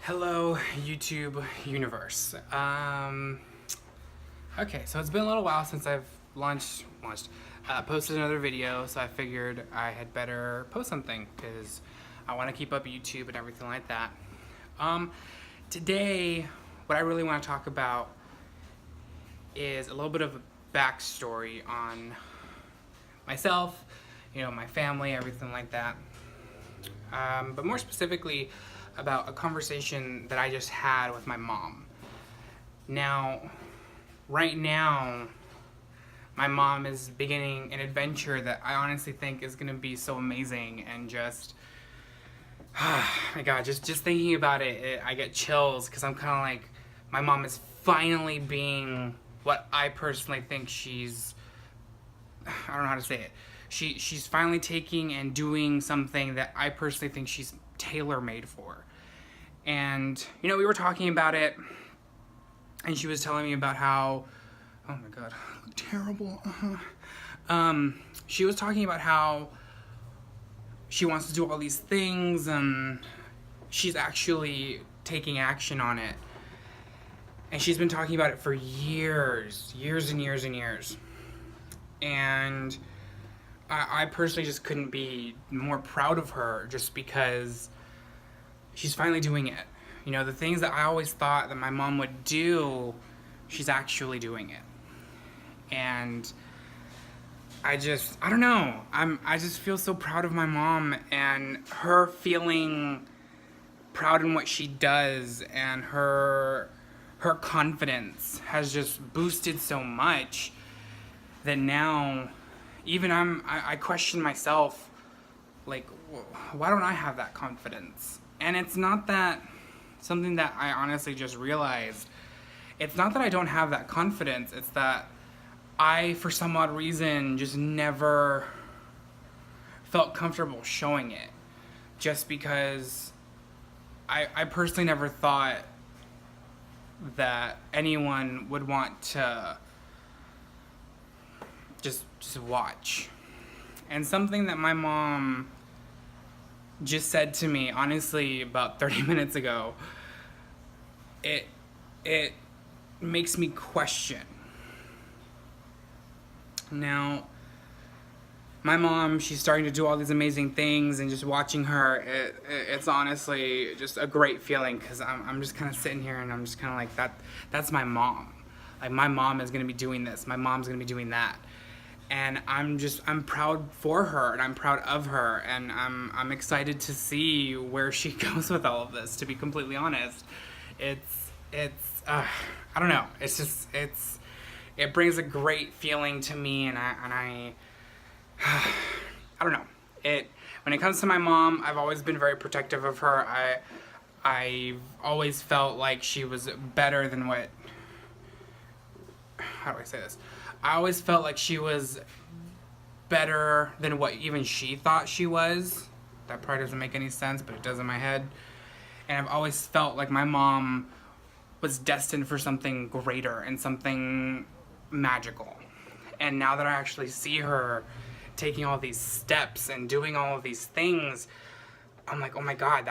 Hello, YouTube universe. Okay, so it's been a little while since I've posted another video, so I figured I had better post something because I want to keep up YouTube and everything like that. Today, what I really want to talk about is a little bit of a backstory on myself, my family, everything like that. But more specifically, about a conversation that I just had with my mom. Now, right now, my mom is beginning an adventure that I honestly think is gonna be so amazing, and just, my God, just thinking about it, I get chills, because I'm kind of like, my mom is finally being what I personally think she's, I don't know how to say it. She's finally taking and doing something that I personally think she's tailor-made for. And, we were talking about it, and she was telling me about how, oh my God, I look terrible. She was talking about how she wants to do all these things, and she's actually taking action on it. And she's been talking about it for years and years and years. And I personally just couldn't be more proud of her, just because she's finally doing it. The things that I always thought that my mom would do, she's actually doing it. And I don't know. I just feel so proud of my mom, and her feeling proud in what she does, and her confidence has just boosted so much that now even I question myself, like, why don't I have that confidence? And it's not that something that I honestly just realized. It's not that I don't have that confidence. It's that I, for some odd reason, just never felt comfortable showing it. Just because I personally never thought that anyone would want to just watch. And something that my mom just said to me, honestly, about 30 minutes ago, it makes me question. Now, my mom, she's starting to do all these amazing things, and just watching her, it's honestly just a great feeling, because I'm just kind of sitting here, and I'm just kind of like, that's my mom. Like, my mom is going to be doing this. My mom's going to be doing that. And I'm proud for her, and I'm proud of her, and I'm excited to see where she goes with all of this, to be completely honest. It's I don't know. It brings a great feeling to me, and I don't know. When it comes to my mom, I've always been very protective of her. I've always felt like she was better than what, how do I say this? I always felt like she was better than what even she thought she was. That probably doesn't make any sense, but it does in my head. And I've always felt like my mom was destined for something greater and something magical. And now that I actually see her taking all these steps and doing all of these things, I'm like, oh my God,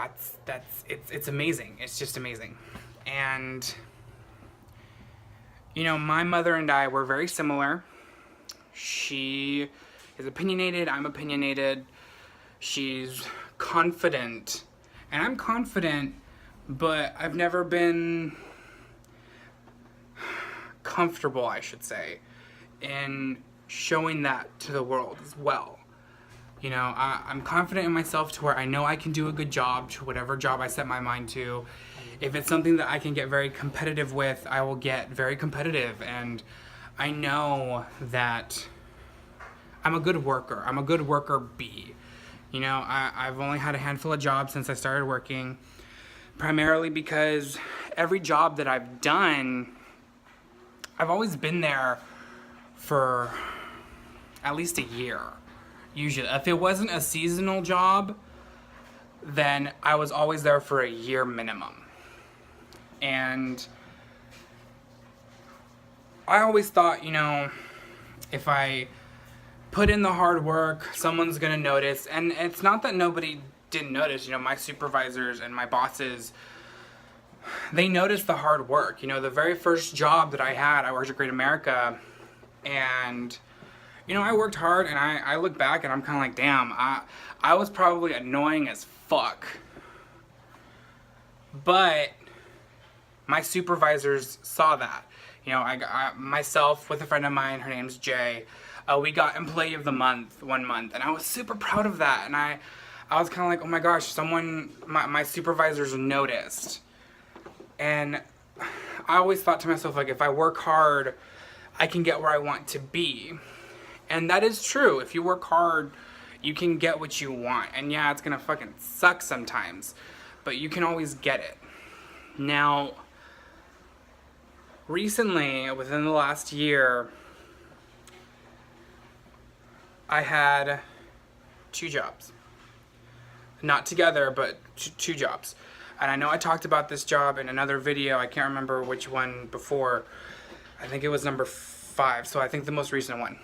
it's amazing. It's just amazing. And my mother and I were very similar. She is opinionated, I'm opinionated. She's confident, and I'm confident, but I've never been comfortable, I should say, in showing that to the world as well. I'm confident in myself to where I know I can do a good job to whatever job I set my mind to. If it's something that I can get very competitive with, I will get very competitive. And I know that I'm a good worker. I'm a good worker bee. I've only had a handful of jobs since I started working, primarily because every job that I've done, I've always been there for at least a year. Usually, if it wasn't a seasonal job, then I was always there for a year minimum. And I always thought, if I put in the hard work, someone's gonna notice. And it's not that nobody didn't notice. My supervisors and my bosses they noticed the hard work. You know, the very first job that I had, I worked at Great America, and you know, I worked hard, and I look back and I'm kind of like, damn, I was probably annoying as fuck. But my supervisors saw that. You know, I myself with a friend of mine, her name's Jay, we got Employee of the Month one month, and I was super proud of that. And I was kind of like, oh my gosh, my supervisors noticed. And I always thought to myself, like, if I work hard, I can get where I want to be. And that is true. If you work hard, you can get what you want. And yeah, it's gonna fucking suck sometimes, but you can always get it. Now, recently, within the last year, I had 2 jobs. Not together, but 2 jobs. And I know I talked about this job in another video. I can't remember which one before. I think it was number 5, so I think the most recent one.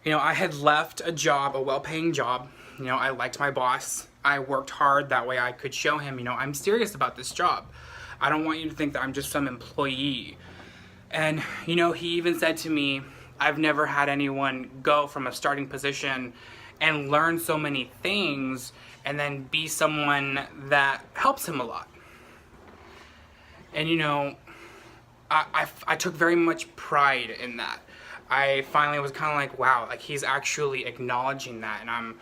You know, I had left a job, a well-paying job. You know, I liked my boss. I worked hard, that way I could show him, you know, I'm serious about this job. I don't want you to think that I'm just some employee. And, you know, he even said to me, I've never had anyone go from a starting position and learn so many things and then be someone that helps him a lot. And, you know, I took very much pride in that. I finally was kind of like, wow, like he's actually acknowledging that, and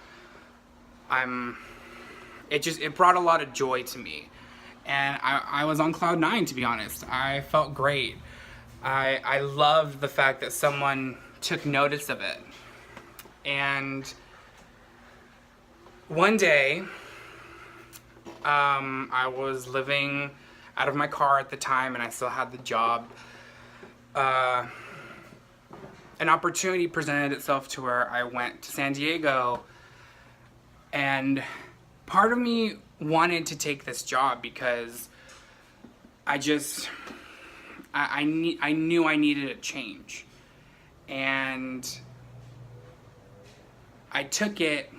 it brought a lot of joy to me. And I was on cloud 9, to be honest. I felt great. I loved the fact that someone took notice of it. And one day, I was living out of my car at the time, and I still had the job. An opportunity presented itself to where I went to San Diego, and part of me wanted to take this job because I knew I needed a change, and I took it.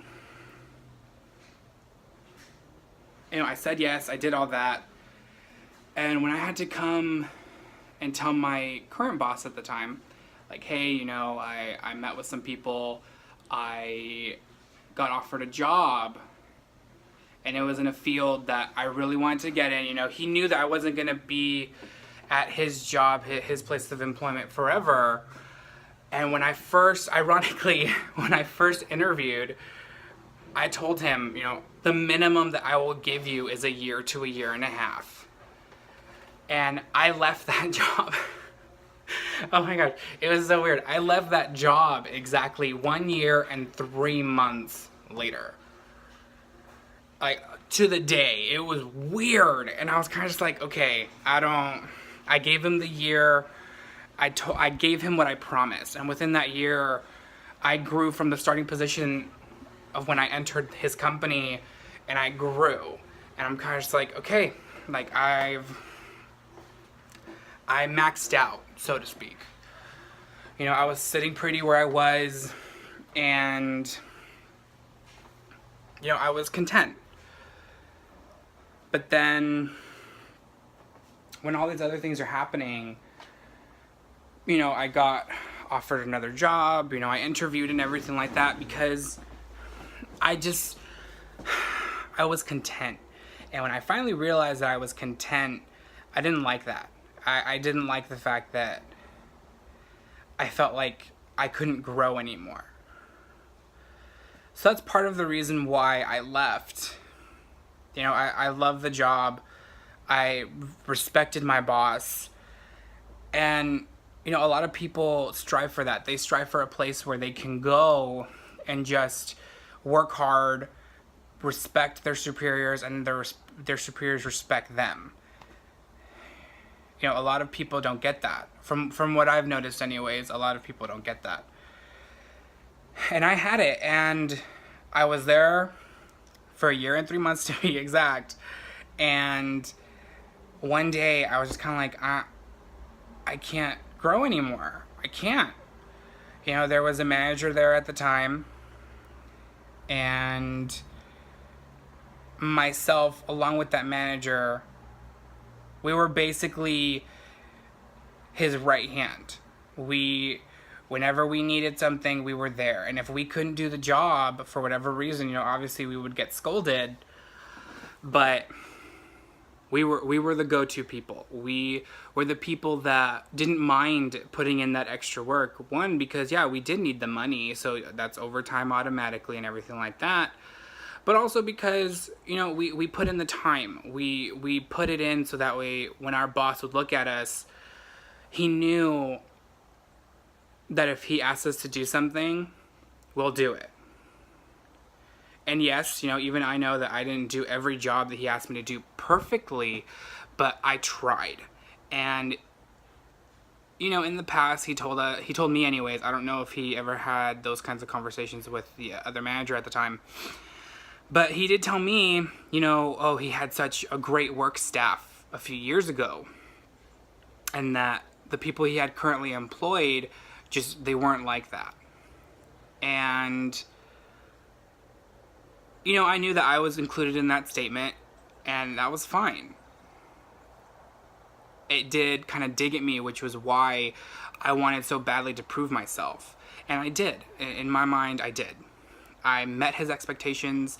You know, I said yes, I did all that, and when I had to come and tell my current boss at the time, like, hey, you know, I met with some people, I got offered a job, and it was in a field that I really wanted to get in. You know, he knew that I wasn't going to be at his job, his place of employment forever. And when I first, ironically, when I first interviewed, I told him, you know, the minimum that I will give you is a year to a year and a half. And I left that job. Oh my gosh, it was so weird. I left that job exactly 1 year and 3 months later. Like, to the day. It was weird. And I was kind of just like, okay, I gave him the year. I gave him what I promised. And within that year, I grew from the starting position of when I entered his company, and I grew. And I'm kind of just like, okay, like I maxed out, so to speak. You know, I was sitting pretty where I was, and, you know, I was content. But then, when all these other things are happening, you know, I got offered another job, you know, I interviewed and everything like that because I was content. And when I finally realized that I was content, I didn't like that. I didn't like the fact that I felt like I couldn't grow anymore. So that's part of the reason why I left. You know, I love the job. I respected my boss. And, you know, a lot of people strive for that. They strive for a place where they can go and just work hard, respect their superiors, and their superiors respect them. You know, a lot of people don't get that. From what I've noticed anyways, a lot of people don't get that. And I had it, and I was there for 1 year and 3 months to be exact. And one day I was just kind of like, I can't grow anymore. I can't. You know, there was a manager there at the time, and myself, along with that manager, we were basically his right hand. Whenever we needed something, we were there. And if we couldn't do the job for whatever reason, obviously we would get scolded. But we were the go-to people. We were the people that didn't mind putting in that extra work. One, because we did need the money, so that's overtime automatically and everything like that. But also because, we put in the time. We put it in so that way when our boss would look at us, he knew that if he asked us to do something, we'll do it. And yes, even I know that I didn't do every job that he asked me to do perfectly, but I tried. And, in the past, he told me anyways, I don't know if he ever had those kinds of conversations with the other manager at the time, but he did tell me, he had such a great work staff a few years ago, and that the people he had currently employed, they weren't like that. And I knew that I was included in that statement, and that was fine. It did kind of dig at me, which was why I wanted so badly to prove myself. And I did. In my mind, I did. I met his expectations,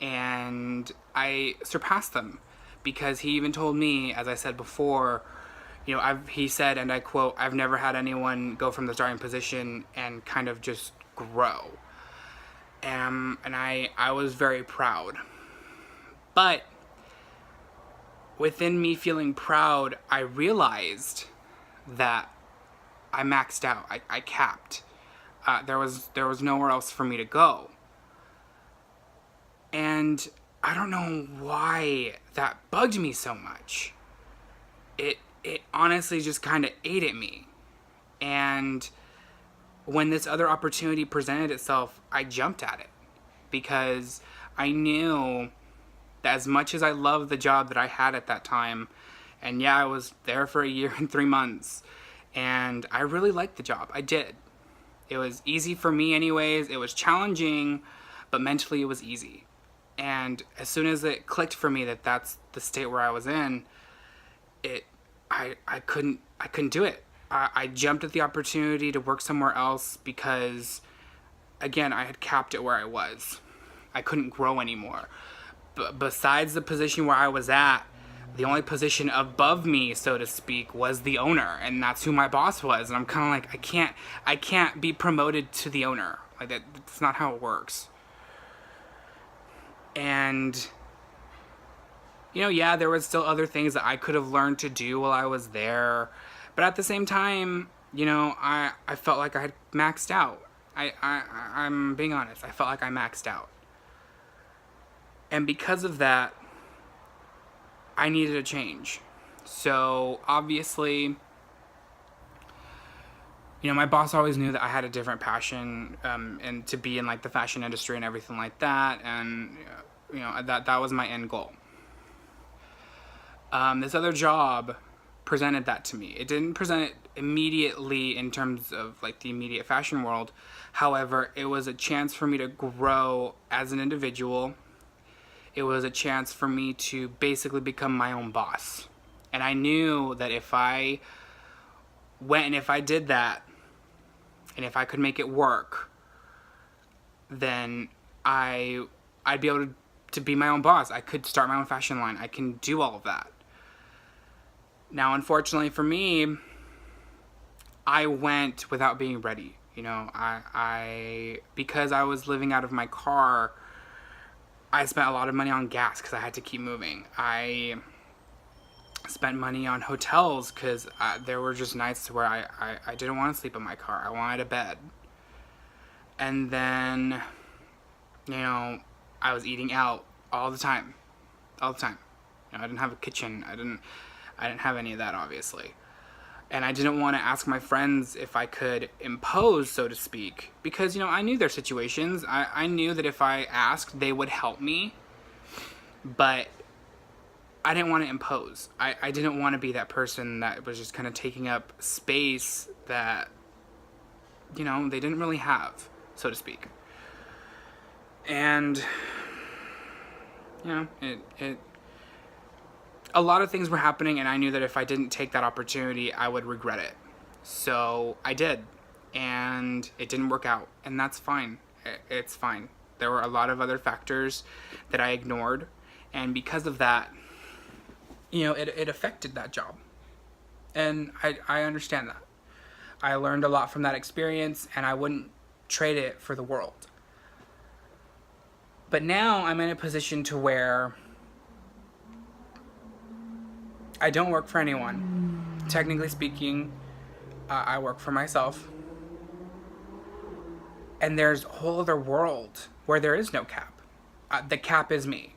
and I surpassed them. Because he even told me, as I said before, he said, and I quote, "I've never had anyone go from the starting position and kind of just grow." And I was very proud. But within me feeling proud, I realized that I maxed out. I capped. There was nowhere else for me to go. And I don't know why that bugged me so much. It honestly just kind of ate at me. And when this other opportunity presented itself, I jumped at it because I knew that as much as I loved the job that I had at that time, and I was there for 1 year and 3 months, and I really liked the job. I did. It was easy for me anyways. It was challenging, but mentally it was easy. And as soon as it clicked for me that that's the state where I was in, I couldn't do it. I jumped at the opportunity to work somewhere else because, again, I had capped it where I was. I couldn't grow anymore. Besides the position where I was at, the only position above me, so to speak, was the owner, and that's who my boss was. And I'm kind of like, I can't be promoted to the owner. Like that's not how it works. And there was still other things that I could have learned to do while I was there. But at the same time, I felt like I had maxed out. I'm being honest. I felt like I maxed out. And because of that, I needed a change. So, obviously, my boss always knew that I had a different passion and to be in, the fashion industry and everything like that. And, that was my end goal. This other job presented that to me. It didn't present it immediately in terms of the immediate fashion world. However, it was a chance for me to grow as an individual. It was a chance for me to basically become my own boss. And I knew that if I went and if I did that, and if I could make it work, then I'd be able to be my own boss. I could start my own fashion line. I can do all of that. Now, unfortunately for me, I went without being ready. Because I was living out of my car, I spent a lot of money on gas because I had to keep moving. I spent money on hotels because there were just nights where I didn't want to sleep in my car. I wanted a bed. And then, I was eating out all the time. All the time. I didn't have a kitchen. I didn't have any of that, obviously. And I didn't want to ask my friends if I could impose, so to speak, because, I knew their situations. I knew that if I asked, they would help me. But I didn't want to impose. I didn't want to be that person that was just kind of taking up space that, they didn't really have, so to speak. And you know, a lot of things were happening, and I knew that if I didn't take that opportunity, I would regret it. So I did, and it didn't work out, and that's fine. It's fine. There were a lot of other factors that I ignored, and because of that, you know, it affected that job. And I understand that. I learned a lot from that experience, and I wouldn't trade it for the world. But now I'm in a position to where I don't work for anyone. Technically speaking, I work for myself. And there's a whole other world where there is no cap. The cap is me.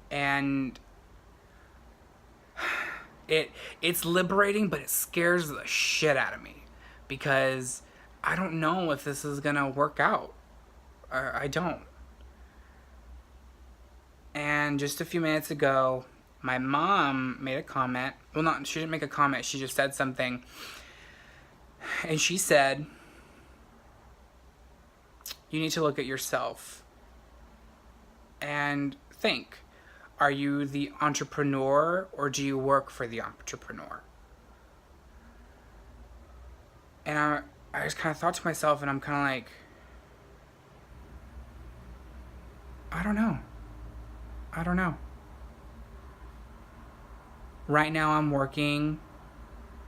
And it's liberating, but it scares the shit out of me. Because I don't know if this is going to work out. I don't. And just a few minutes ago, my mom made a comment. Well, she didn't make a comment. She just said something. And she said, you need to look at yourself and think, are you the entrepreneur or do you work for the entrepreneur? And I just kind of thought to myself, and I'm kind of like, I don't know. Right now I'm working,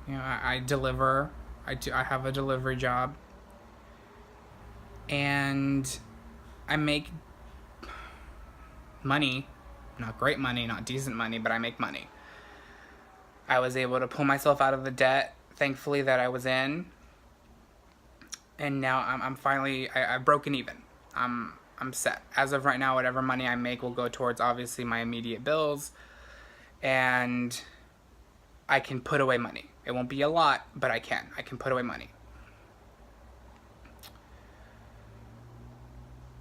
you know, I deliver. I have a delivery job. And I make money. Not great money, not decent money, but I make money. I was able to pull myself out of the debt, thankfully, that I was in. And now I'm finally, I've broken even. I'm set. As of right now, whatever money I make will go towards, obviously, my immediate bills. And I can put away money. It won't be a lot, but I can put away money.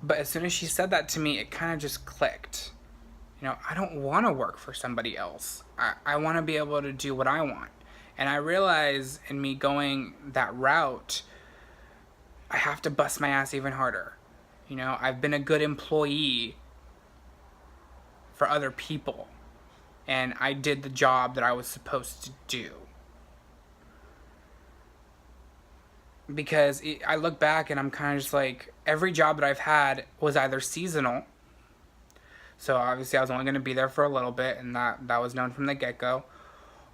But as soon as she said that to me, it kind of just clicked. You know, I don't want to work for somebody else. I want to be able to do what I want. And I realize in me going that route, I have to bust my ass even harder. You know, I've been a good employee for other people. And I did the job that I was supposed to do. Because I look back and I'm kind of just like, every job that I've had was either seasonal. So obviously I was only going to be there for a little bit, and that was known from the get-go.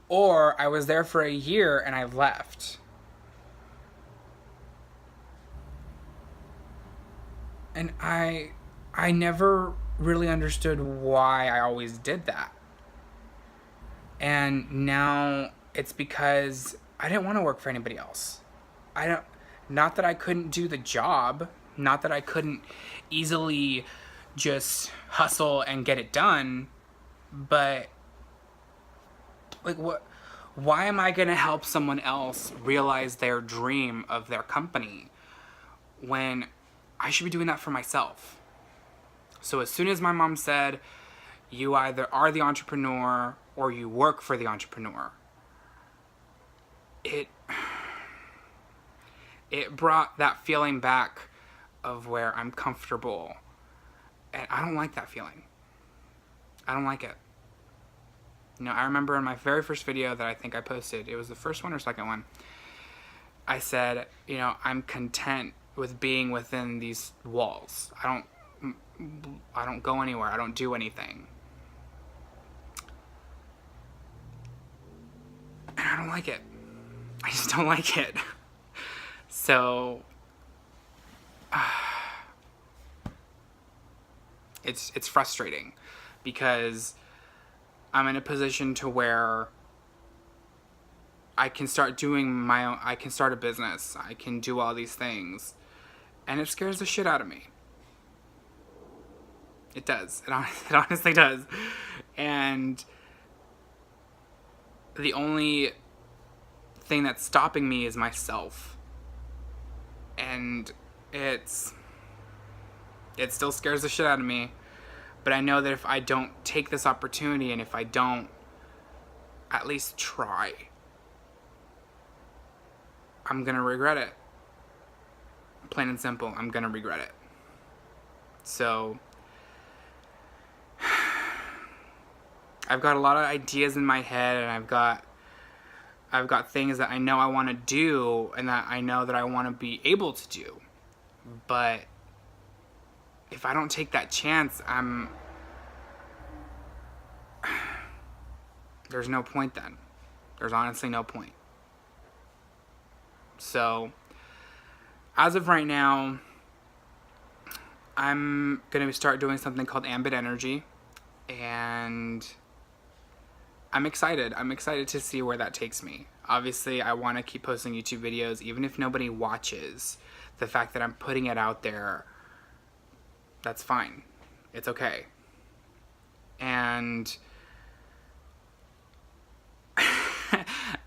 Or I was there for a year and I left. And I never really understood why I always did that. And now it's because I didn't want to work for anybody else. Not that I couldn't do the job, not that I couldn't easily just hustle and get it done, but like why am I going to help someone else realize their dream of their company when I should be doing that for myself? So as soon as my mom said, you either are the entrepreneur or you work for the entrepreneur, it brought that feeling back of where I'm comfortable. And I don't like that feeling. I don't like it. You know, I remember in my very first video that I think I posted, it was the first one or second one, I said, you know, I'm content with being within these walls. I don't go anywhere. I don't do anything. And I don't like it. I just don't like it. So it's frustrating because I'm in a position to where I can start doing my own, I can start a business, I can do all these things, and it scares the shit out of me. It does. It honestly does. And the only thing that's stopping me is myself. And it still scares the shit out of me. But I know that if I don't take this opportunity and if I don't at least try, I'm gonna regret it. Plain and simple, I'm gonna regret it. So I've got a lot of ideas in my head, and I've got things that I know I want to do and that I know that I want to be able to do. But if I don't take that chance, there's no point then. There's honestly no point. So, as of right now, I'm going to start doing something called Ambit Energy, and I'm excited. I'm excited to see where that takes me. Obviously, I want to keep posting YouTube videos, even if nobody watches. The fact that I'm putting it out there, that's fine. It's okay. And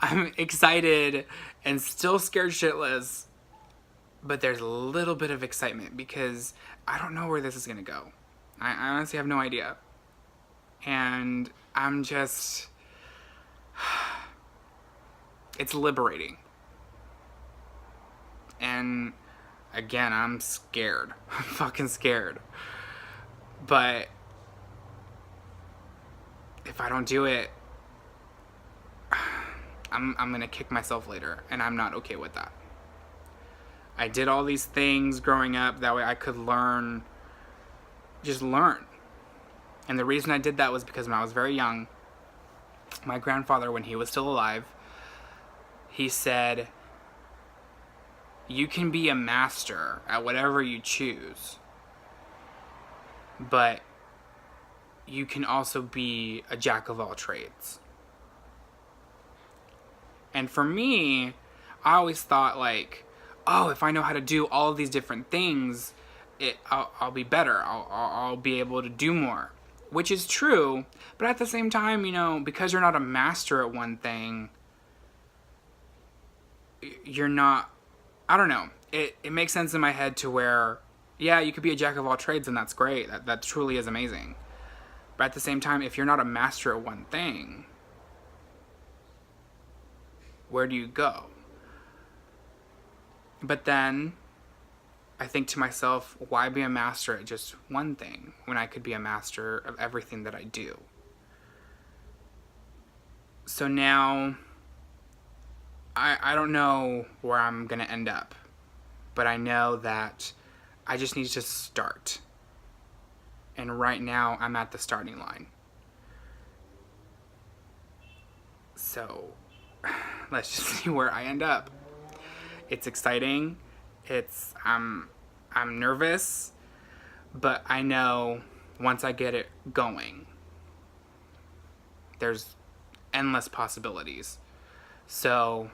I'm excited and still scared shitless, but there's a little bit of excitement because I don't know where this is going to go. I honestly have no idea. And I'm just... it's liberating. And again, I'm scared. I'm fucking scared. But if I don't do it, I'm gonna kick myself later, and I'm not okay with that. I did all these things growing up, that way I could learn, just learn. And the reason I did that was because when I was very young, my grandfather, when he was still alive, he said, you can be a master at whatever you choose, but you can also be a jack of all trades. And for me, I always thought like, oh, if I know how to do all of these different things, I'll be better. I'll be able to do more, which is true. But at the same time, you know, because you're not a master at one thing, you're not, I don't know. It makes sense in my head to where, yeah, you could be a jack of all trades, and that's great. That truly is amazing. But at the same time, if you're not a master at one thing, where do you go? But then I think to myself, why be a master at just one thing when I could be a master of everything that I do? So now I don't know where I'm going to end up, but I know that I just need to start. And right now I'm at the starting line. So let's just see where I end up. It's exciting. I'm nervous, but I know once I get it going, there's endless possibilities. So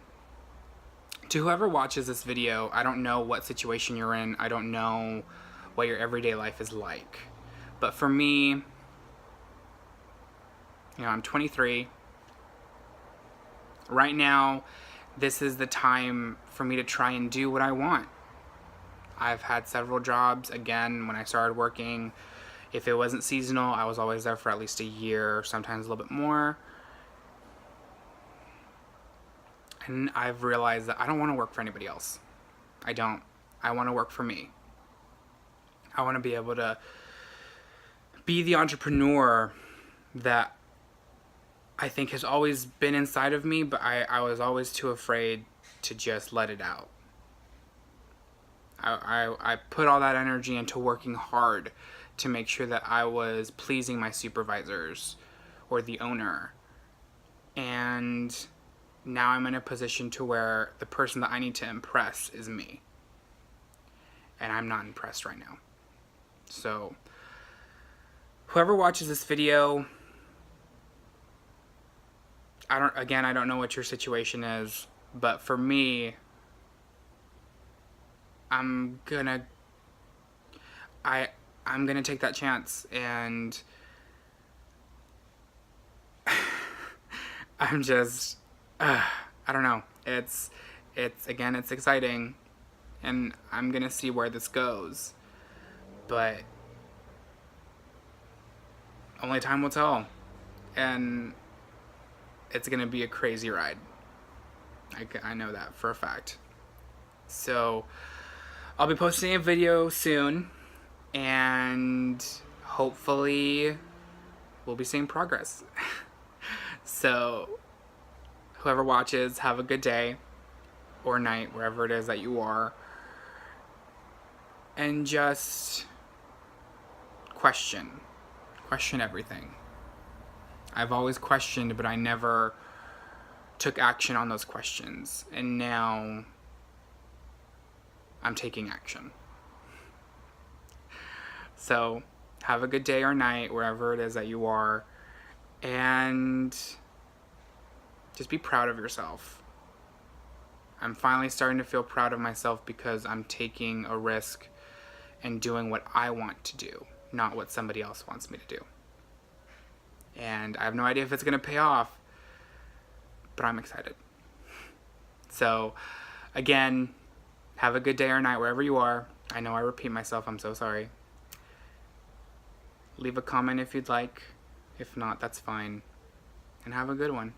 to whoever watches this video, I don't know what situation you're in. I don't know what your everyday life is like. But for me, you know, I'm 23. Right now, this is the time for me to try and do what I want. I've had several jobs. Again, when I started working, if it wasn't seasonal, I was always there for at least a year, sometimes a little bit more. And I've realized that I don't want to work for anybody else. I don't. I want to work for me. I want to be able to be the entrepreneur that I think has always been inside of me, but I was always too afraid to just let it out. I put all that energy into working hard to make sure that I was pleasing my supervisors or the owner. And now I'm in a position to where the person that I need to impress is me. And I'm not impressed right now. So whoever watches this video, I don't know what your situation is, but for me, I'm gonna take that chance, and I'm just, I don't know. It's exciting, and I'm gonna see where this goes, but only time will tell, and it's gonna be a crazy ride. I know that for a fact. So I'll be posting a video soon, and hopefully we'll be seeing progress. So whoever watches, have a good day or night, wherever it is that you are. And just question everything. I've always questioned, but I never took action on those questions. And now I'm taking action. So have a good day or night, wherever it is that you are. And just be proud of yourself. I'm finally starting to feel proud of myself because I'm taking a risk and doing what I want to do, not what somebody else wants me to do. And I have no idea if it's going to pay off, but I'm excited. So, again, have a good day or night wherever you are. I know I repeat myself, I'm so sorry. Leave a comment if you'd like. If not, that's fine. And have a good one.